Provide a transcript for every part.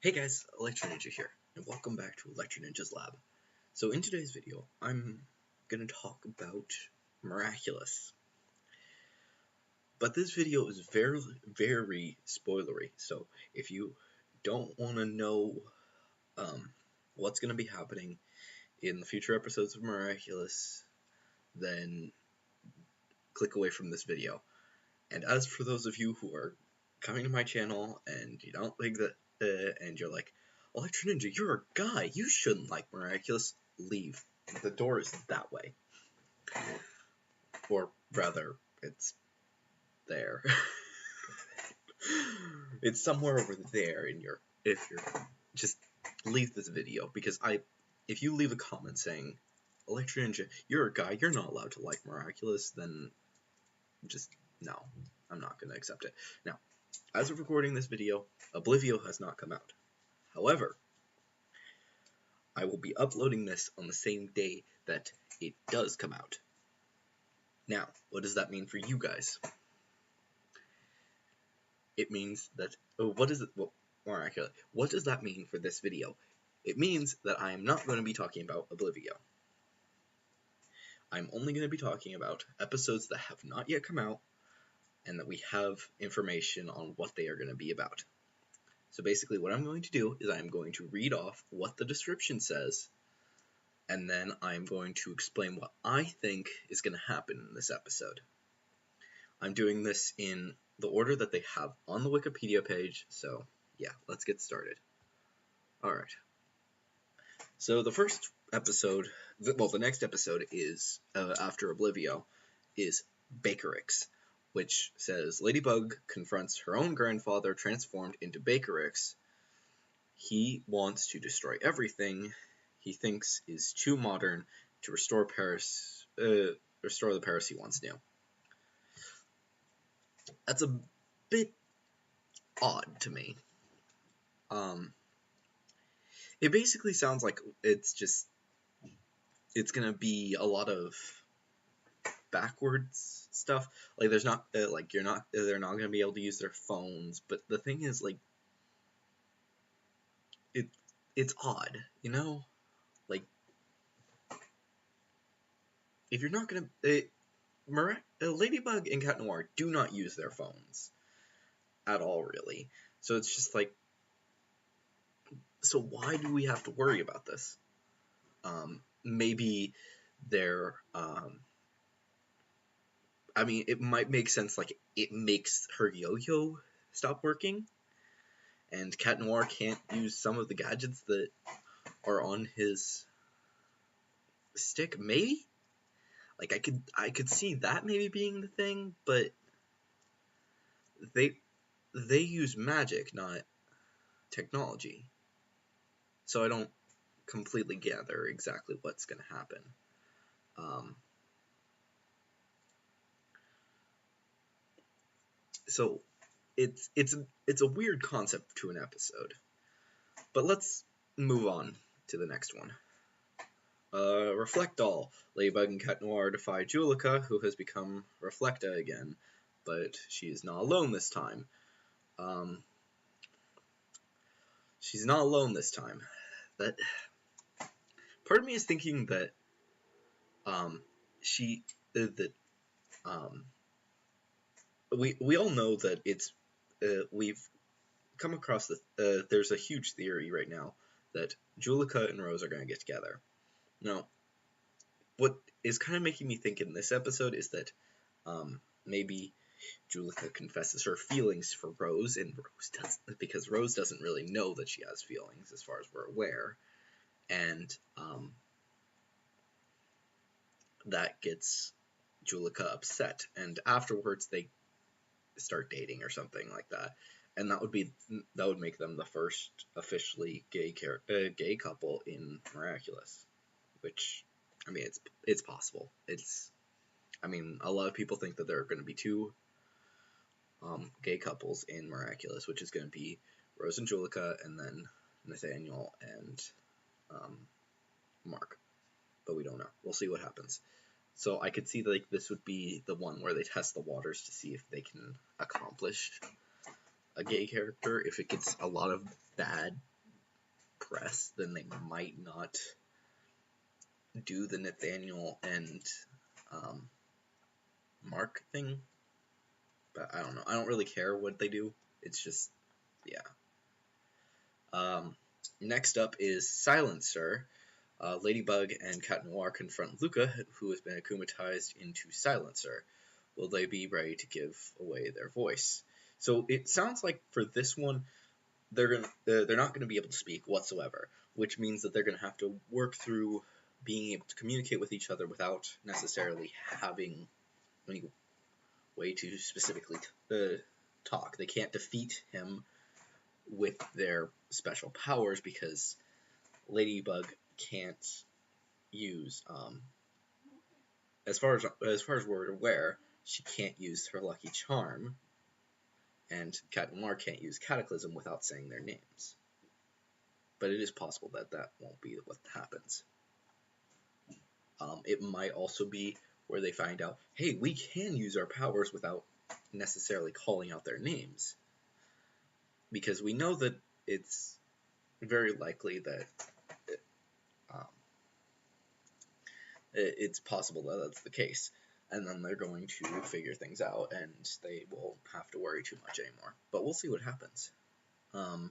Hey guys, Electro Ninja here, and welcome back to Electro Ninja's Lab. So in today's video, I'm going to talk about Miraculous. But this video is very, very spoilery, so if you don't want to know what's going to be happening in the future episodes of Miraculous, then click away from this video. And as for those of you who are coming to my channel and you don't think that, and you're like, Electro Ninja, you're a guy, you shouldn't like Miraculous, leave. The door is that way. Or rather, it's there. It's somewhere over there in your, if you're, just leave this video, because if you leave a comment saying, Electro Ninja, you're a guy, you're not allowed to like Miraculous, then just, no, I'm not going to accept it. Now, as of recording this video, Oblivio has not come out. However, I will be uploading this on the same day that it does come out. Now, what does that mean for you guys? It means that, what does that mean for this video? It means that I am not going to be talking about Oblivio. I'm only going to be talking about episodes that have not yet come out, and that we have information on what they are going to be about. So basically what I'm going to do is I'm going to read off what the description says, and then I'm going to explain what I think is going to happen in this episode. I'm doing this in the order that they have on the Wikipedia page, so yeah, let's get started. Alright. So the first episode, the next episode is, after Oblivio, is Bakerix, which says Ladybug confronts her own grandfather transformed into Bakerix. He wants to destroy everything he thinks is too modern to restore the Paris he once knew. That's a bit odd to me. It basically sounds like it's gonna be a lot of backwards stuff. Like there's not they're not gonna be able to use their phones. But the thing is, like, it's odd, you know. Like, if you're not gonna Ladybug and Cat Noir do not use their phones at all, really. So it's just like, so why do we have to worry about this? Maybe they're I mean, it might make sense, like, it makes her yo-yo stop working, and Cat Noir can't use some of the gadgets that are on his stick, maybe? Like, I could see that maybe being the thing, but they use magic, not technology. So I don't completely gather exactly what's going to happen. So it's a weird concept to an episode. But let's move on to the next one. Reflectall. Ladybug and Cat Noir defy Juleka, who has become Reflecta again, but she is not alone this time. She's not alone this time. That part of me is thinking that we all know that it's we've come across the there's a huge theory right now that Juleka and Rose are going to get together. Now, what is kind of making me think in this episode is that maybe Juleka confesses her feelings for Rose, and Rose doesn't, because Rose doesn't really know that she has feelings, as far as we're aware, and that gets Juleka upset, and afterwards they start dating or something like that, and that would make them the first officially gay couple in Miraculous, which, I mean, it's possible. I mean, a lot of people think that there are going to be two gay couples in Miraculous, which is going to be Rose and Juleka, and then Nathaniel and Mark. But we don't know. We'll see what happens. So I could see, like, this would be the one where they test the waters to see if they can accomplish a gay character. If it gets a lot of bad press, then they might not do the Nathaniel and Mark thing. But I don't know. I don't really care what they do. It's just, yeah. Next up is Silencer. Ladybug and Cat Noir confront Luca, who has been akumatized into Silencer. Will they be ready to give away their voice? So it sounds like for this one, they're not gonna be able to speak whatsoever, which means that they're gonna have to work through being able to communicate with each other without necessarily having any way to specifically talk. They can't defeat him with their special powers because Ladybug can't use, as far as we're aware, she can't use her Lucky Charm, and Cat Noir can't use Cataclysm without saying their names. But it is possible that that won't be what happens. It might also be where they find out, hey, we can use our powers without necessarily calling out their names. Because we know that it's very likely that it's possible that that's the case. And then they're going to figure things out, and they won't have to worry too much anymore. But we'll see what happens. And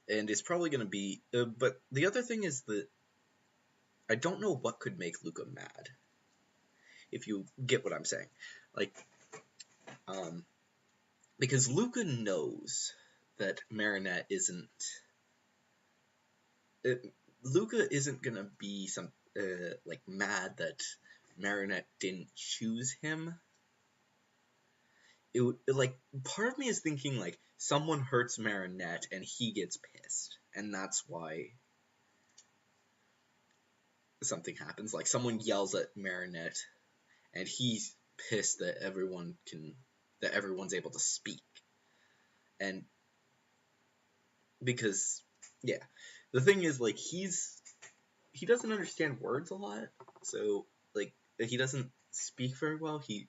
it's probably going to be... but the other thing is that I don't know what could make Luca mad. If you get what I'm saying. Like, because Luca knows that Marinette isn't... Luca isn't going to be like mad that Marinette didn't choose him. Like, part of me is thinking, like, someone hurts Marinette and he gets pissed. And that's why something happens. Like, someone yells at Marinette and he's pissed that everyone's able to speak. And because, yeah, the thing is, like, he doesn't understand words a lot, so, like, he doesn't speak very well. He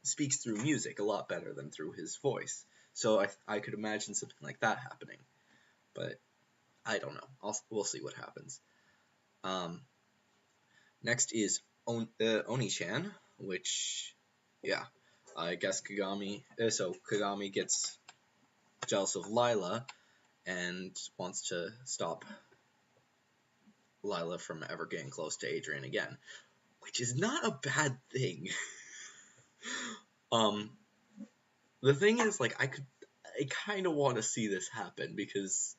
speaks through music a lot better than through his voice, so I could imagine something like that happening, but I don't know. We'll see what happens. Next is Oni-chan, which, yeah, I guess Kagami gets jealous of Lila and wants to stop Lila from ever getting close to Adrian again, which is not a bad thing. The thing is, like, I kind of want to see this happen because,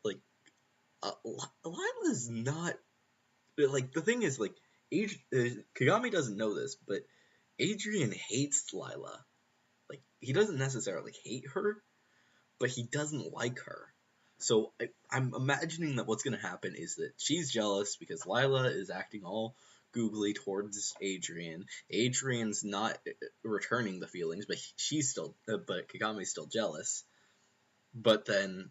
like, Lila's not, like, the thing is, like, Kagami doesn't know this, but Adrian hates Lila. Like, he doesn't necessarily hate her, but he doesn't like her. So I'm imagining that what's going to happen is that she's jealous because Lila is acting all googly towards Adrian. Adrian's not returning the feelings, but but Kagami's still jealous. But then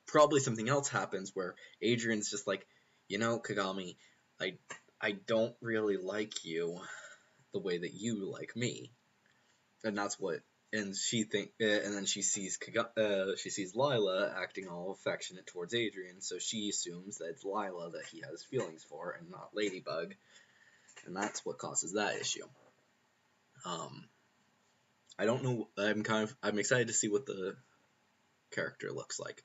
probably something else happens where Adrian's just like, you know, Kagami, I don't really like you the way that you like me, and that's what. And and then she sees Lila acting all affectionate towards Adrian, so she assumes that it's Lila that he has feelings for, and not Ladybug, and that's what causes that issue. I don't know. I'm excited to see what the character looks like.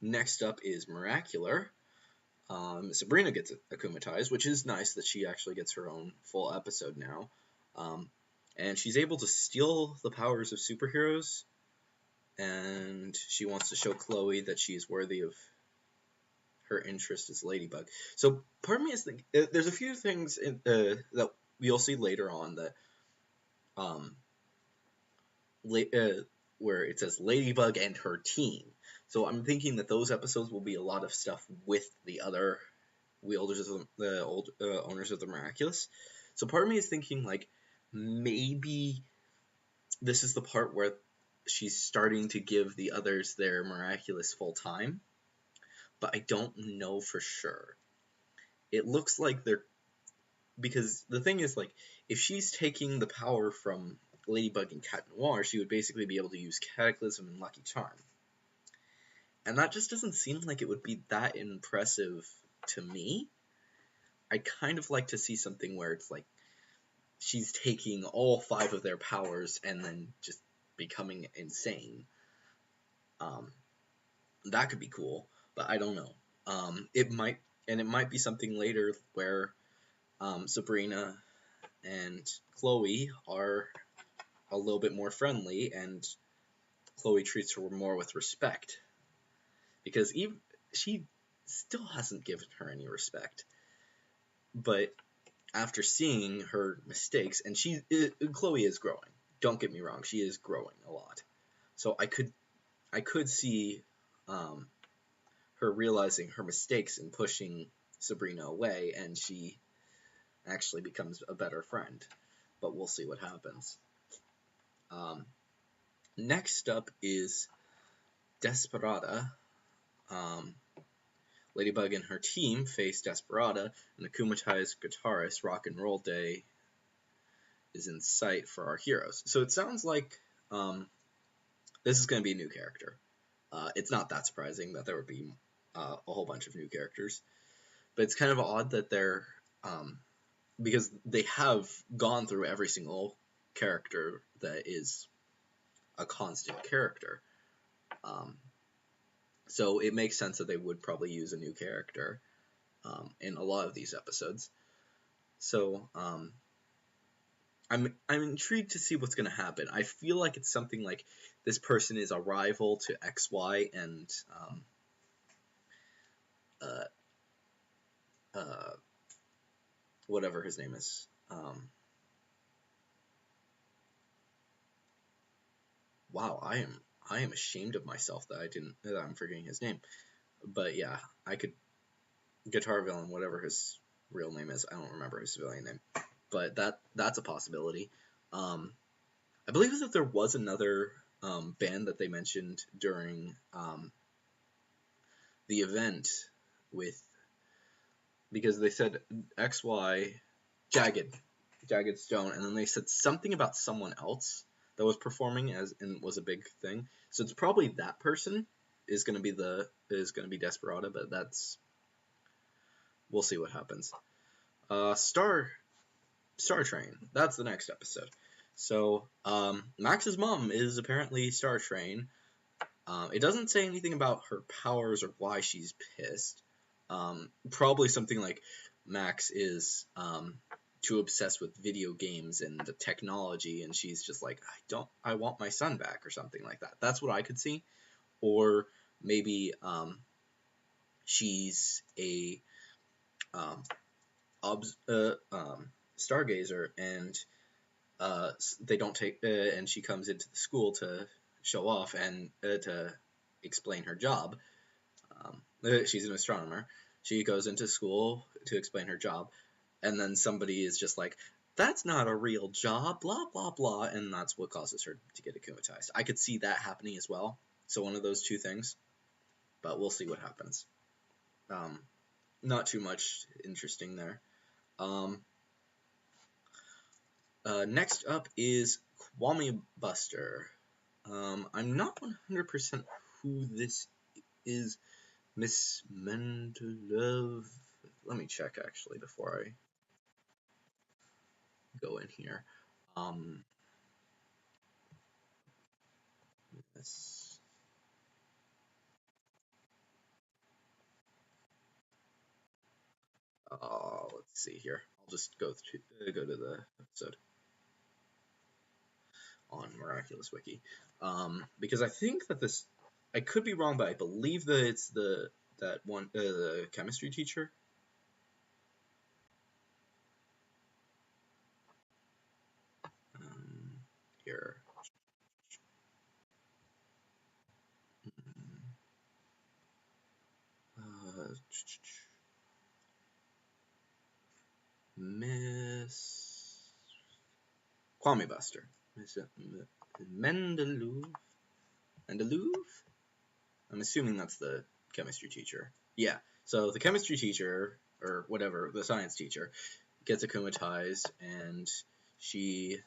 Next up is Miraculous. Sabrina gets akumatized, which is nice that she actually gets her own full episode now. And she's able to steal the powers of superheroes, and she wants to show Chloe that she is worthy of her interest as Ladybug. So part of me is thinking, there's a few things that you'll see later on that, where it says Ladybug and her team. So I'm thinking that those episodes will be a lot of stuff with the other wielders of owners of the Miraculous. So part of me is thinking, like, maybe this is the part where she's starting to give the others their Miraculous full time, but I don't know for sure. It looks like because the thing is, like, if she's taking the power from Ladybug and Cat Noir, she would basically be able to use Cataclysm and Lucky Charm. And that just doesn't seem like it would be that impressive to me. I'd kind of like to see something where it's like she's taking all 5 of their powers and then just becoming insane. That could be cool, but I don't know. It might be something later where Sabrina and Chloe are a little bit more friendly, and Chloe treats her more with respect, because she still hasn't given her any respect. But after seeing her mistakes, and Chloe is growing. Don't get me wrong, she is growing a lot. So I could see her realizing her mistakes and pushing Sabrina away, and she actually becomes a better friend. But we'll see what happens. Next up is Desperada. Ladybug and her team face Desperada, and the Akumatized guitarist Rock and Roll Day is in sight for our heroes. So it sounds like this is going to be a new character. It's not that surprising that there would be a whole bunch of new characters, but it's kind of odd that they're because they have gone through every single character that is a constant character. So it makes sense that they would probably use a new character in a lot of these episodes. So I'm intrigued to see what's going to happen. I feel like it's something like this person is a rival to XY and whatever his name is. Wow, I am ashamed of myself that I'm forgetting his name. But yeah, I could Guitar Villain, whatever his real name is. I don't remember his civilian name, but that's a possibility. I believe that there was another band that they mentioned during the event because they said XY Jagged Stone, and then they said something about someone else that was performing and was a big thing. So it's probably that person is going to be Desperada, but we'll see what happens. Star Train. That's the next episode. So Max's mom is apparently Star Train. It doesn't say anything about her powers or why she's pissed. Probably something like Max is too obsessed with video games and the technology, and she's just like, I want my son back, or something like that. That's what I could see. Or maybe she's a stargazer, and they don't take, and she comes into the school to show off and to explain her job. She's an astronomer. She goes into school to explain her job, and then somebody is just like, that's not a real job, blah, blah, blah, and that's what causes her to get akumatized. I could see that happening as well, so one of those two things, but we'll see what happens. Not too much interesting there. Next up is Kwame Buster. I'm not 100% who this is. Miss Mendelov. Let me check actually before I go in here. Let's see here. I'll just go to the episode on Miraculous Wiki, because I think that I could be wrong, but I believe that it's the chemistry teacher. Here. Miss Kwame Buster. Miss Mendelov. I'm assuming that's the chemistry teacher. Yeah. So the chemistry teacher, or whatever, the science teacher, gets akumatized, and she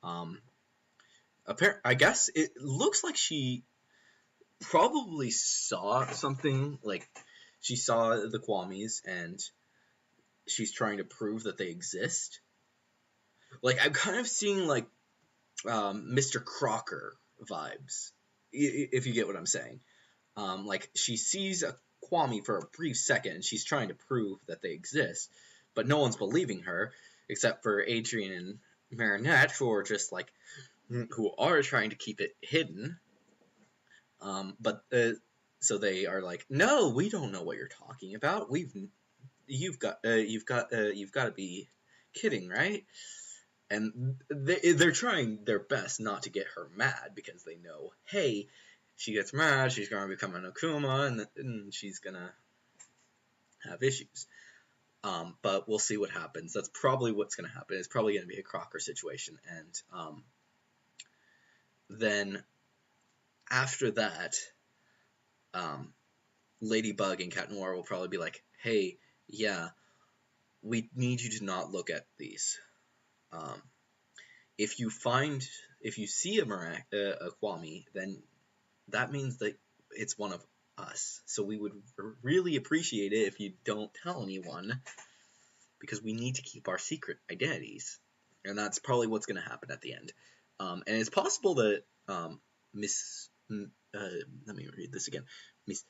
I guess it looks like she probably saw something, like she saw the Kwamis and she's trying to prove that they exist. Like, I'm kind of seeing, like, Mr. Crocker vibes, if you get what I'm saying. Like, she sees a Kwami for a brief second, and she's trying to prove that they exist, but no one's believing her, except for Adrian and Marinette, who are just, like, who are trying to keep it hidden. So they are like, no, we don't know what you're talking about. You've got to be kidding, right? And they're trying their best not to get her mad, because they know, hey, she gets mad, she's going to become an Akuma, and she's going to have issues. But we'll see what happens. That's probably what's going to happen. It's probably going to be a Crocker situation. And then after that, Ladybug and Cat Noir will probably be like, hey, yeah, we need you to not look at these. If you see a Kwami, then that means that it's one of us. So we would really appreciate it if you don't tell anyone, because we need to keep our secret identities. And that's probably what's going to happen at the end. And it's possible that let me read this again. Miss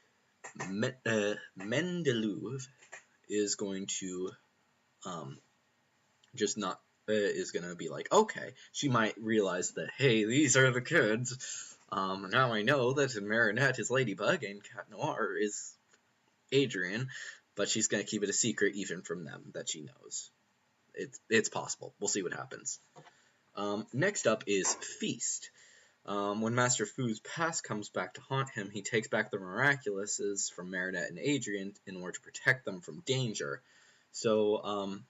Mendelouv is going to just not is going to be like, okay, she might realize that, hey, these are the kids. Now I know that Marinette is Ladybug and Cat Noir is Adrian, but she's going to keep it a secret even from them that she knows. It's possible. We'll see what happens. Next up is Feast. When Master Fu's past comes back to haunt him, he takes back the Miraculouses from Marinette and Adrian in order to protect them from danger. So,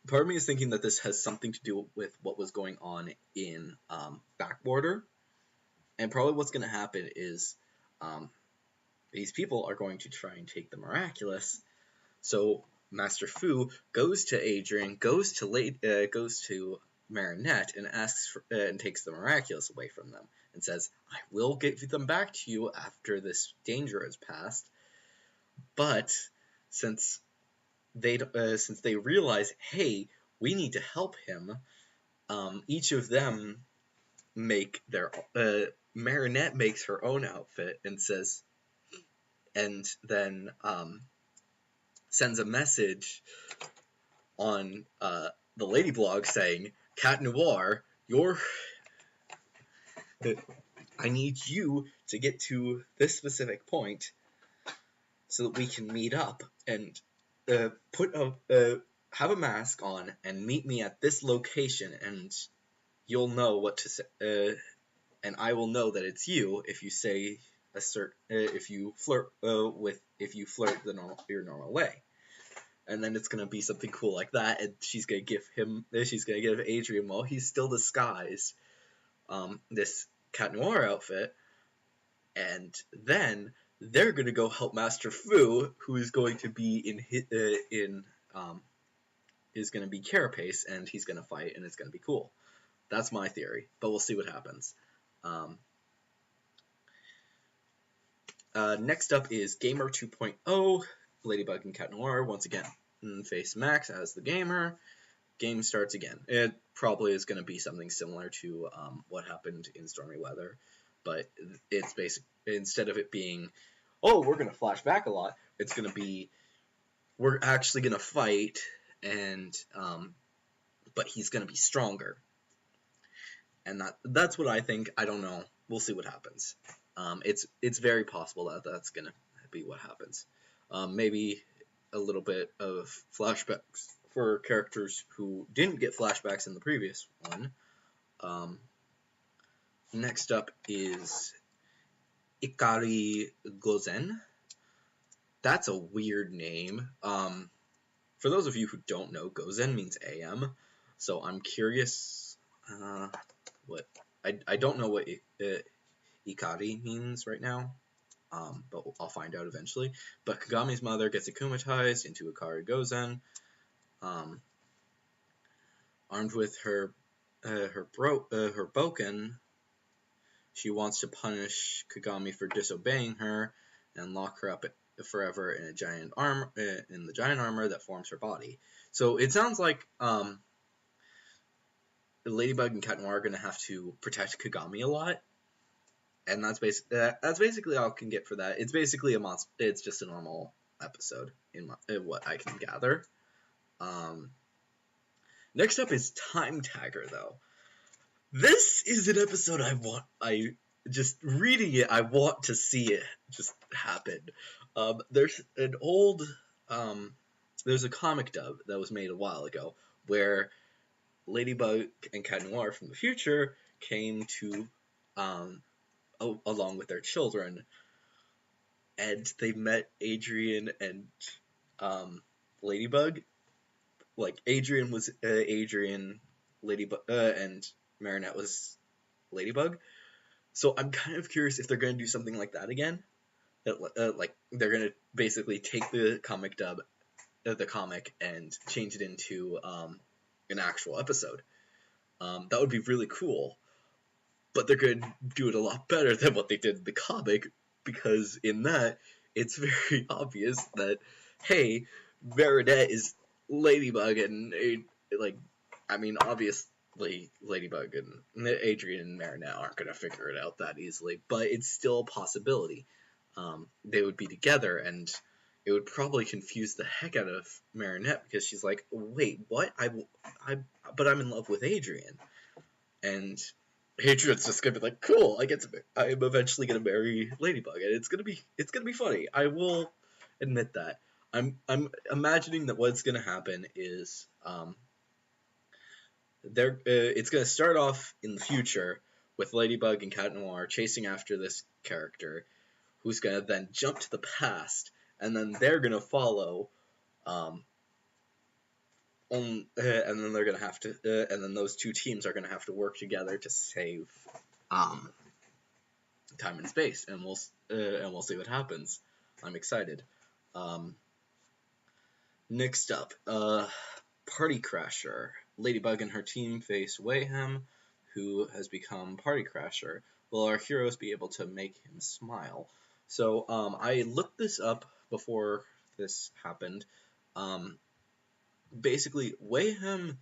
part of me is thinking that this has something to do with what was going on in Backwater. And probably what's going to happen is these people are going to try and take the Miraculous. So Master Fu goes to Adrian, goes to Marinette, and asks and takes the Miraculous away from them, and says, I will give them back to you after this danger has passed. But since they realize, hey, we need to help him, each of them make their Marinette makes her own outfit and says, and then sends a message on the Lady blog saying, Cat Noir, I need you to get to this specific point so that we can meet up and have a mask on and meet me at this location, and you'll know what to say, and I will know that it's you if you say if you flirt your normal way. And then it's gonna be something cool like that, and she's gonna give Adrian, while he's still disguised, this Cat Noir outfit, and then they're gonna go help Master Fu, who is going to be is gonna be Carapace, and he's gonna fight, and it's gonna be cool. That's my theory, but we'll see what happens. Next up is Gamer 2.0. Ladybug and Cat Noir once again face Max as the gamer. Game starts again. It probably is going to be something similar to what happened in Stormy Weather, but it's instead of it being, oh, we're going to flash back a lot, it's going to be, we're actually going to fight, and but he's going to be stronger. And that's what I think. I don't know. We'll see what happens. It's very possible that that's going to be what happens. Maybe a little bit of flashbacks for characters who didn't get flashbacks in the previous one. Next up is Ikari Gozen. That's a weird name. For those of you who don't know, Gozen means AM. So I'm curious what... I don't know what Ikari means right now. But I'll find out eventually. But Kagami's mother gets akumatized into Ikari Gozen. Armed with her her Boken, she wants to punish Kagami for disobeying her and lock her up forever in the giant armor that forms her body. So it sounds like Ladybug and Cat Noir are going to have to protect Kagami a lot, and that's basically all I can get for that. It's basically a monster. It's just a normal episode in what I can gather. Next up is Time Tagger, though. This is an episode I just reading it, I want to see it just happen. There's a comic dub that was made a while ago where Ladybug and Cat Noir from the future came to, along with their children, and they met Adrian and Ladybug. Like, Adrian was Adrian, Ladybug, and Marinette was Ladybug. So I'm kind of curious if they're going to do something like that again. Like, they're going to basically take the comic dub, the comic, and change it into an actual episode. That would be really cool. But they're going to do it a lot better than what they did in the comic, because in that, it's very obvious that, hey, Marinette is Ladybug, and, obviously Ladybug and Adrian and Marinette aren't going to figure it out that easily, but it's still a possibility. They would be together, and it would probably confuse the heck out of Marinette, because she's like, wait, what? But I'm in love with Adrian. And Adrian's just gonna be like, cool, I'm eventually gonna marry Ladybug, and it's gonna be funny. I will admit that. I'm imagining that what's gonna happen is it's gonna start off in the future with Ladybug and Cat Noir chasing after this character, who's gonna then jump to the past, and then they're gonna follow, and then they're gonna have to, and then those two teams are gonna have to work together to save time and space, and we'll see what happens. I'm excited. Next up, Party Crasher. Ladybug and her team face Wayhem, who has become Party Crasher. Will our heroes be able to make him smile? So I looked this up before this happened. Basically, Wayhem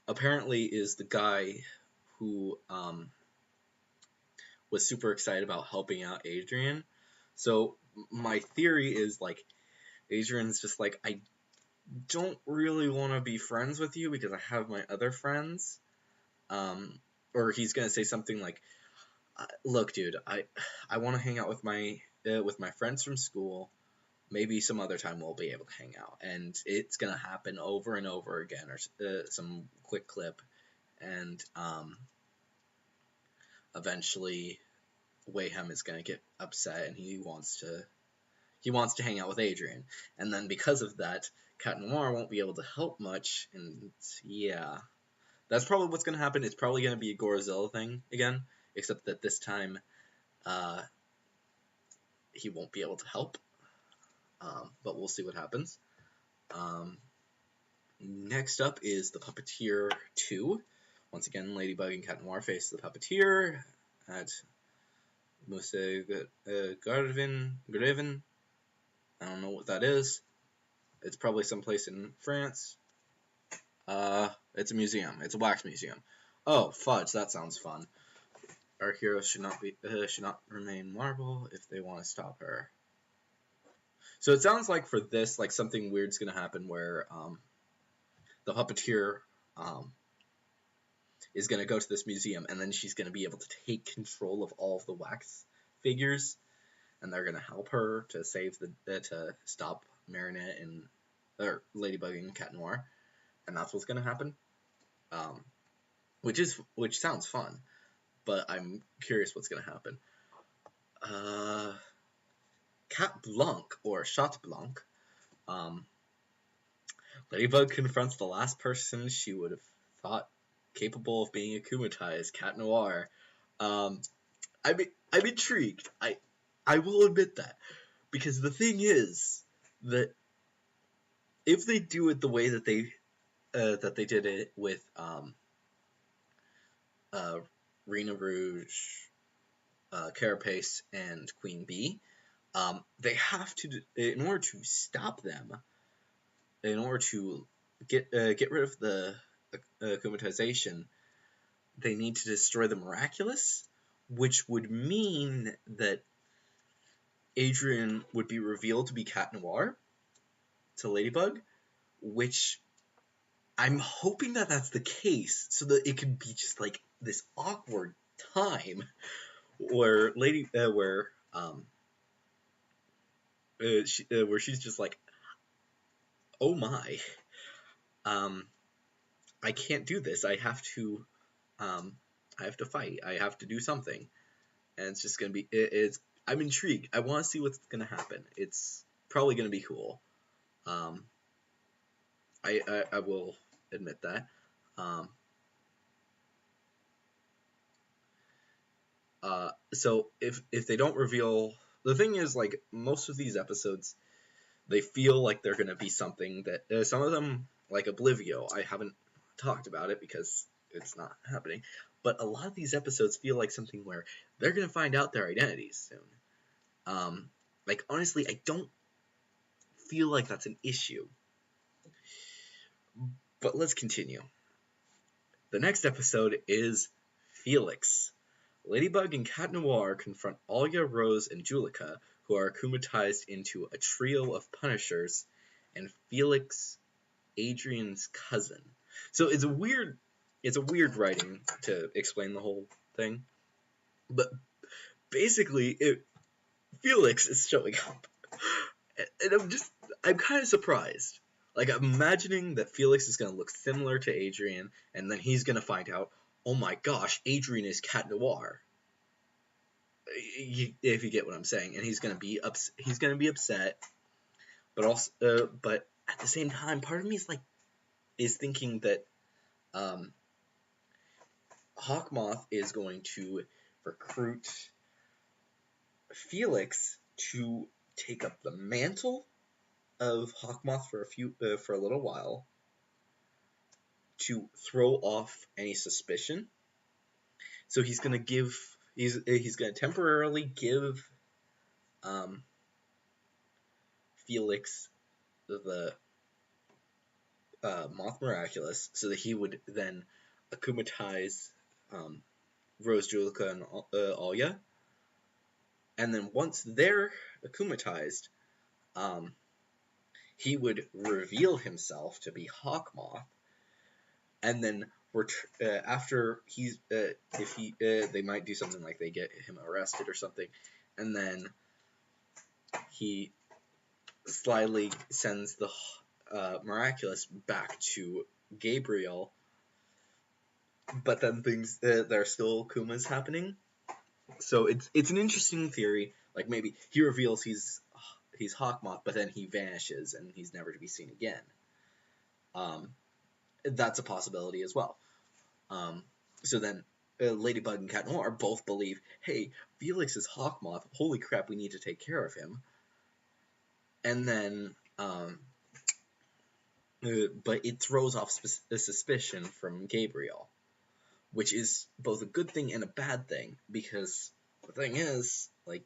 apparently is the guy who was super excited about helping out Adrian. So my theory is, like, Adrian's just like, I don't really want to be friends with you because I have my other friends. Or he's gonna say something like, look, dude, I want to hang out with my friends from school. Maybe some other time we'll be able to hang out, and it's gonna happen over and over again, or some quick clip, and eventually Wayhem is gonna get upset, and he wants to hang out with Adrian, and then because of that, Cat Noir won't be able to help much, and yeah, that's probably what's gonna happen. It's probably gonna be a Godzilla thing again, except that this time he won't be able to help. But we'll see what happens. Next up is the Puppeteer 2. Once again, Ladybug and Cat Noir face the Puppeteer at Greven. I don't know what that is. It's probably someplace in France. It's a museum. It's a wax museum. Oh, fudge! That sounds fun. Our heroes should not remain marble if they want to stop her. So it sounds like for this, like, something weird's gonna happen where the Puppeteer is gonna go to this museum, and then she's gonna be able to take control of all of the wax figures, and they're gonna help her to to stop Marinette or Ladybug and Cat Noir, and that's what's gonna happen. Which sounds fun, but I'm curious what's gonna happen. Cat Blanc, or Chat Blanc. Ladybug confronts the last person she would have thought capable of being akumatized, Cat Noir. I'm intrigued. I will admit that, because the thing is that if they do it the way that they did it with Rena Rouge, Carapace, and Queen Bee. They have to, in order to stop them, in order to get rid of the akumatization, they need to destroy the Miraculous, which would mean that Adrian would be revealed to be Cat Noir to Ladybug, which I'm hoping that that's the case, so that it could be just like this awkward time where where she's just like, oh my, I can't do this. I have to fight. I have to do something, and it's just gonna be. I'm intrigued. I want to see what's gonna happen. It's probably gonna be cool. I will admit that. So if they don't reveal, the thing is, like, most of these episodes, they feel like they're gonna be something that some of them, like Oblivio, I haven't talked about it because it's not happening, but a lot of these episodes feel like something where they're gonna find out their identities soon. Like, honestly, I don't feel like that's an issue. But let's continue. The next episode is Felix. Ladybug and Cat Noir confront Alia, Rose, and Julika, who are akumatized into a trio of Punishers, and Felix, Adrian's cousin. So it's a weird writing to explain the whole thing, but basically, Felix is showing up, and I'm kind of surprised. Like, I'm imagining that Felix is going to look similar to Adrian, and then he's going to find out, oh my gosh, Adrian is Cat Noir. If you get what I'm saying, and he's going to be upset, but also, but at the same time, part of me is thinking that Hawkmoth is going to recruit Felix to take up the mantle of Hawkmoth for a little while, to throw off any suspicion. So he's gonna temporarily give Felix the Moth Miraculous, so that he would then akumatize Rose, Julika, and Alia. And then once they're akumatized, he would reveal himself to be Hawkmoth, and then after he's they might do something like they get him arrested or something, and then he slyly sends the Miraculous back to Gabriel, but then there are still Kumas happening. So it's an interesting theory. Like, maybe he reveals he's Hawkmoth, but then he vanishes and he's never to be seen again. That's a possibility as well. So then Ladybug and Cat Noir both believe, hey, Felix is Hawkmoth. Holy crap, we need to take care of him. And then, but it throws off suspicion from Gabriel, which is both a good thing and a bad thing, because the thing is, like,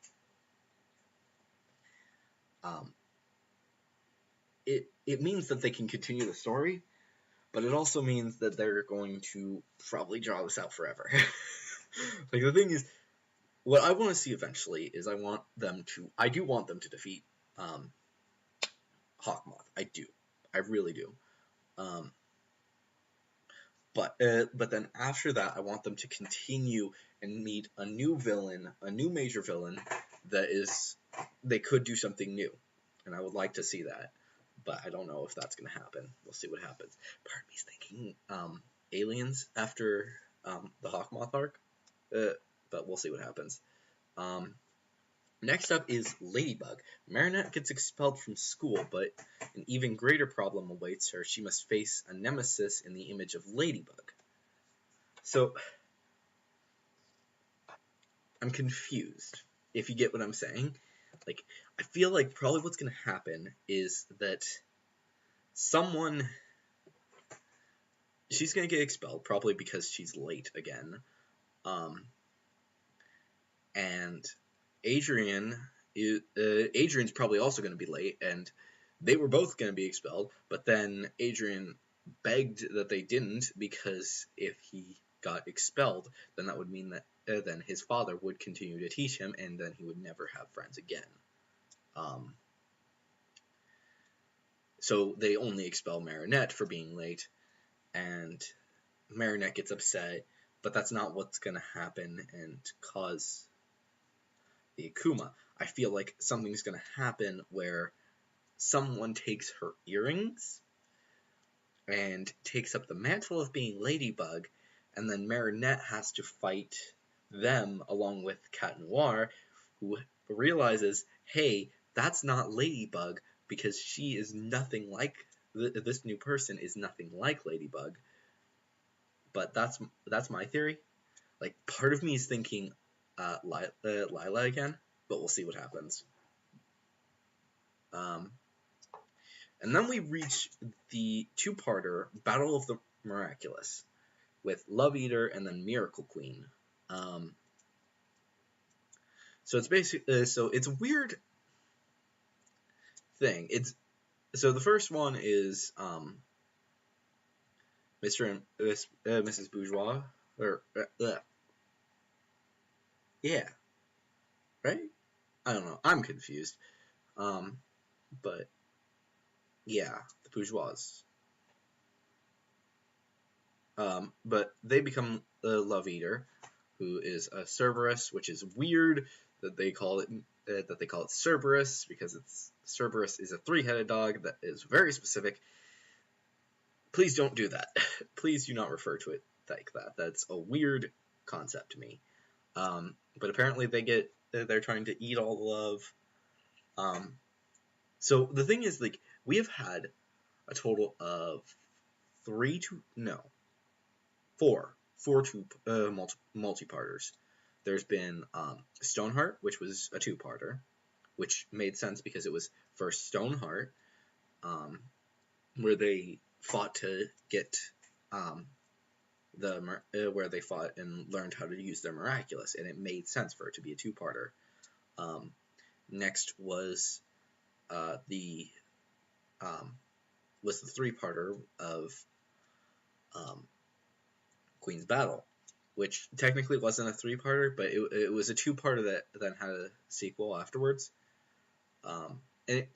it means that they can continue the story, but it also means that they're going to probably draw this out forever. Like, the thing is, what I want to see eventually is I do want them to defeat Hawkmoth. I do. I really do. But then after that, I want them to continue and meet a new villain, a new major villain they could do something new. And I would like to see that. But I don't know if that's going to happen. We'll see what happens. Part of me is thinking aliens after the Hawkmoth arc. But we'll see what happens. Next up is Ladybug. Marinette gets expelled from school, but an even greater problem awaits her. She must face a nemesis in the image of Ladybug. So, I'm confused, if you get what I'm saying. Like, I feel like probably what's going to happen is that she's going to get expelled, probably because she's late again. And Adrian's probably also going to be late, and they were both going to be expelled, but then Adrian begged that they didn't, because if he got expelled, then that would mean that then his father would continue to teach him, and then he would never have friends again. So they only expel Marinette for being late, and Marinette gets upset, but that's not what's going to happen and cause the Akuma. I feel like something's going to happen where someone takes her earrings and takes up the mantle of being Ladybug, and then Marinette has to fight them along with Cat Noir, who realizes, hey, that's not Ladybug, because she is nothing like, this new person is nothing like Ladybug. But that's my theory. Like, part of me is thinking Lila again, but we'll see what happens. And then we reach the two-parter Battle of the Miraculous with Love Eater and then Miracle Queen. So it's basically it's a weird thing. So the first one is Mr. and Mrs. Bourgeois, or yeah, right? I don't know. I'm confused. But yeah, the Bourgeois. But they become the Love Eater, who is a Cerberus, which is weird that they call it Cerberus, because Cerberus is a three-headed dog that is very specific. Please don't do that. Please do not refer to it like that. That's a weird concept to me. But apparently they're trying to eat all the love. So the thing is, like, we have had a total of four multi-parters. There's been Stoneheart, which was a two-parter, which made sense because it was first Stoneheart, where they fought to get where they fought and learned how to use their Miraculous, and it made sense for it to be a two-parter. Next was the three-parter of Queen's Battle, which technically wasn't a three-parter, but it was a two-parter that then had a sequel afterwards. And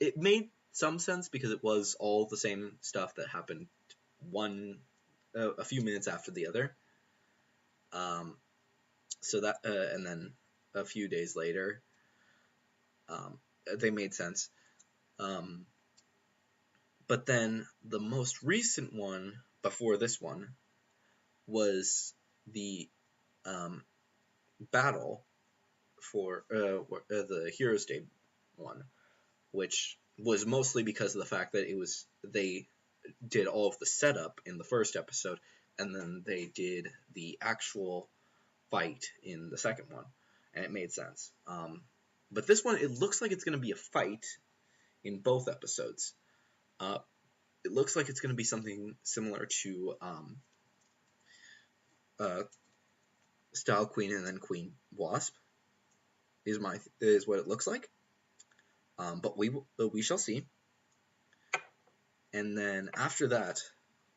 it made some sense because it was all the same stuff that happened a few minutes after the other. So that and then a few days later, they made sense. But then the most recent one before this one was the battle for the Heroes Day one, which was mostly because of the fact that they did all of the setup in the first episode, and then they did the actual fight in the second one, and it made sense. But this one, it looks like it's going to be a fight in both episodes. It looks like it's going to be something similar to Style Queen and then Queen Wasp is what it looks like. But we shall see. And then after that,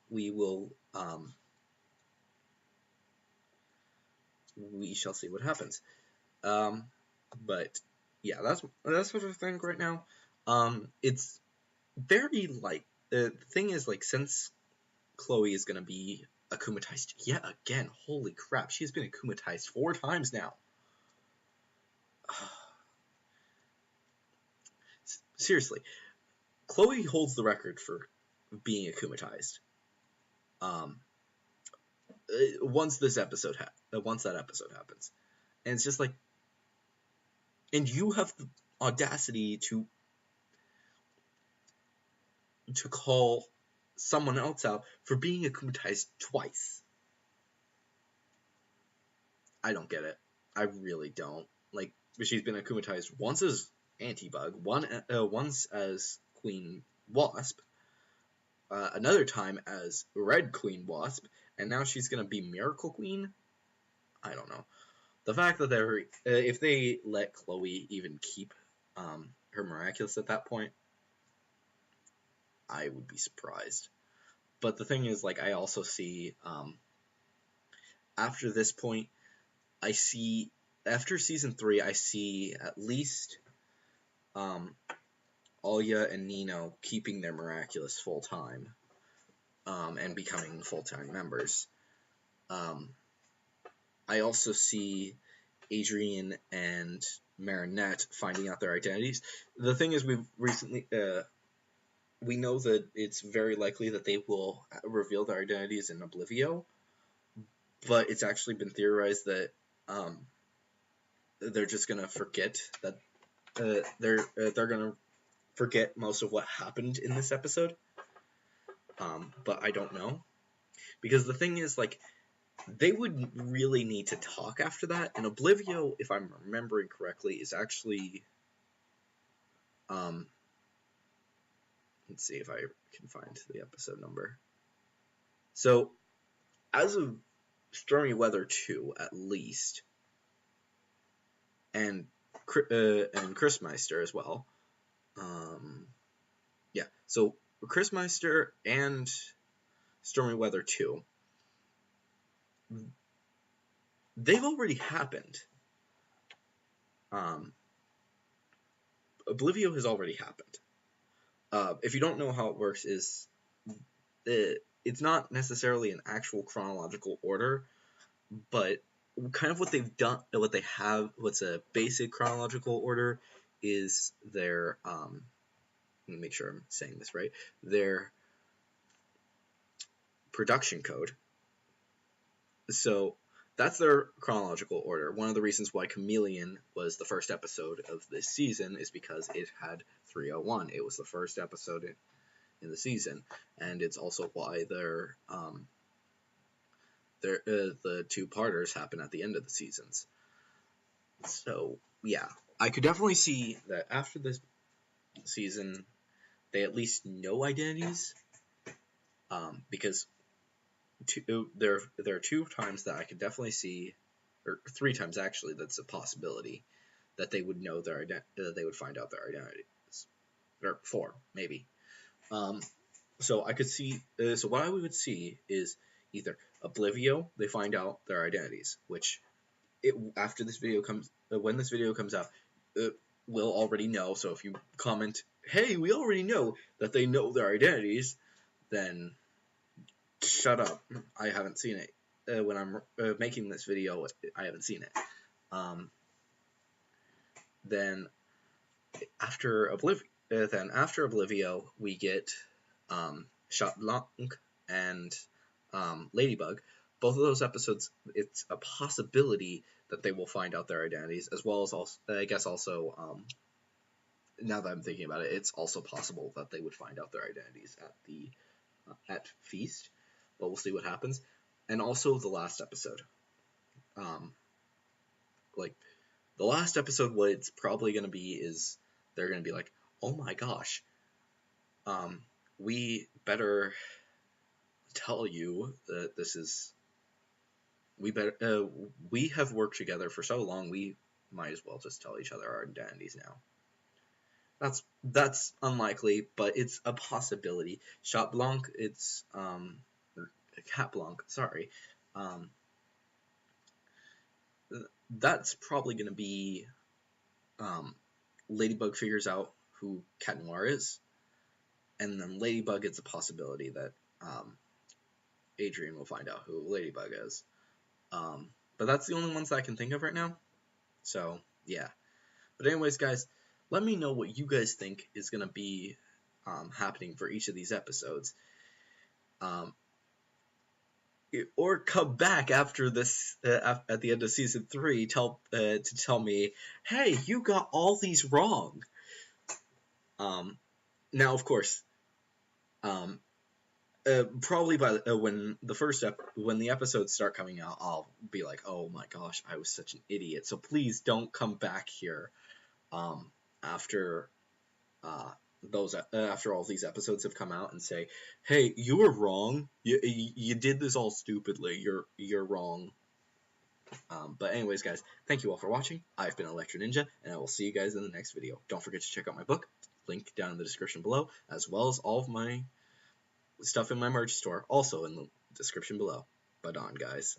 we shall see what happens. But yeah, that's what I think right now. It's very light. The thing is, like, since Chloe is gonna be akumatized yet again, holy crap, she's been akumatized 4 times now. Seriously, Chloe holds the record for being akumatized. Once that episode happens, and it's just like, and you have the audacity to call someone else out for being akumatized twice. I don't get it. I really don't. Like, she's been akumatized once as Antibug, once as Queen Wasp, another time as Red Queen Wasp, and now she's gonna be Miracle Queen. I don't know. The fact that they're if they let Chloe even keep her Miraculous at that point, I would be surprised. But the thing is, like, I also see after this point, I see after season 3, I see at least Alya and Nino keeping their Miraculous full time and becoming full time members. I also see Adrian and Marinette finding out their identities. The thing is, we've recently we know that it's very likely that they will reveal their identities in Oblivio, but it's actually been theorized that they're just gonna forget that they're gonna forget most of what happened in this episode. But I don't know, because the thing is, like, they would really need to talk after that, and Oblivio, if I'm remembering correctly, is actually let's see if I can find the episode number. So, as of Stormy Weather 2, at least, and Chris Meister as well. Yeah, so Chris Meister and Stormy Weather 2, they've already happened. Oblivio has already happened. If you don't know how it works, is it's not necessarily an actual chronological order, but kind of what they've done, what's a basic chronological order is their let me make sure I'm saying this right, their production code. So that's their chronological order. One of the reasons why Chameleon was the first episode of this season is because it had 301. It was the first episode in the season, and it's also why the two-parters happen at the end of the seasons. So yeah, I could definitely see that after this season, they at least know identities, because there are 2 times that I could definitely see, or 3 times actually, that's a possibility that they would know their they would find out their identities, or 4 maybe. So I could see. So what I would see is either Oblivio, they find out their identities, which after this video comes, when this video comes out, we'll already know. So if you comment, "Hey, we already know that they know their identities," then shut up. I haven't seen it. When I'm making this video, I haven't seen it. Then after Oblivio, we get Chat Blanc and Ladybug. Both of those episodes, it's a possibility that they will find out their identities, as well as also, I guess also, now that I'm thinking about it, it's also possible that they would find out their identities at the Feast, but we'll see what happens. And also the last episode. Like, the last episode, what it's probably going to be is they're going to be like, oh my gosh, we better tell you that this is, we have worked together for so long, we might as well just tell each other our identities now. That's unlikely, but it's a possibility. Chat Blanc, it's Cat Blanc, sorry. That's probably going to be Ladybug figures out who Cat Noir is, and then Ladybug, it's a possibility that Adrian will find out who Ladybug is. But that's the only ones that I can think of right now. So, yeah. But anyways, guys, let me know what you guys think is going to be happening for each of these episodes. Or come back after this, at the end of season 3, to tell me, hey, you got all these wrong. Now, of course, probably by when the episodes start coming out, I'll be like, oh my gosh, I was such an idiot. So please don't come back here after after all these episodes have come out and say, hey, you were wrong. You did this all stupidly. You're wrong. But anyways, guys, thank you all for watching. I've been Electro Ninja, and I will see you guys in the next video. Don't forget to check out my book, link down in the description below, as well as all of my stuff in my merch store, also in the description below. But on, guys.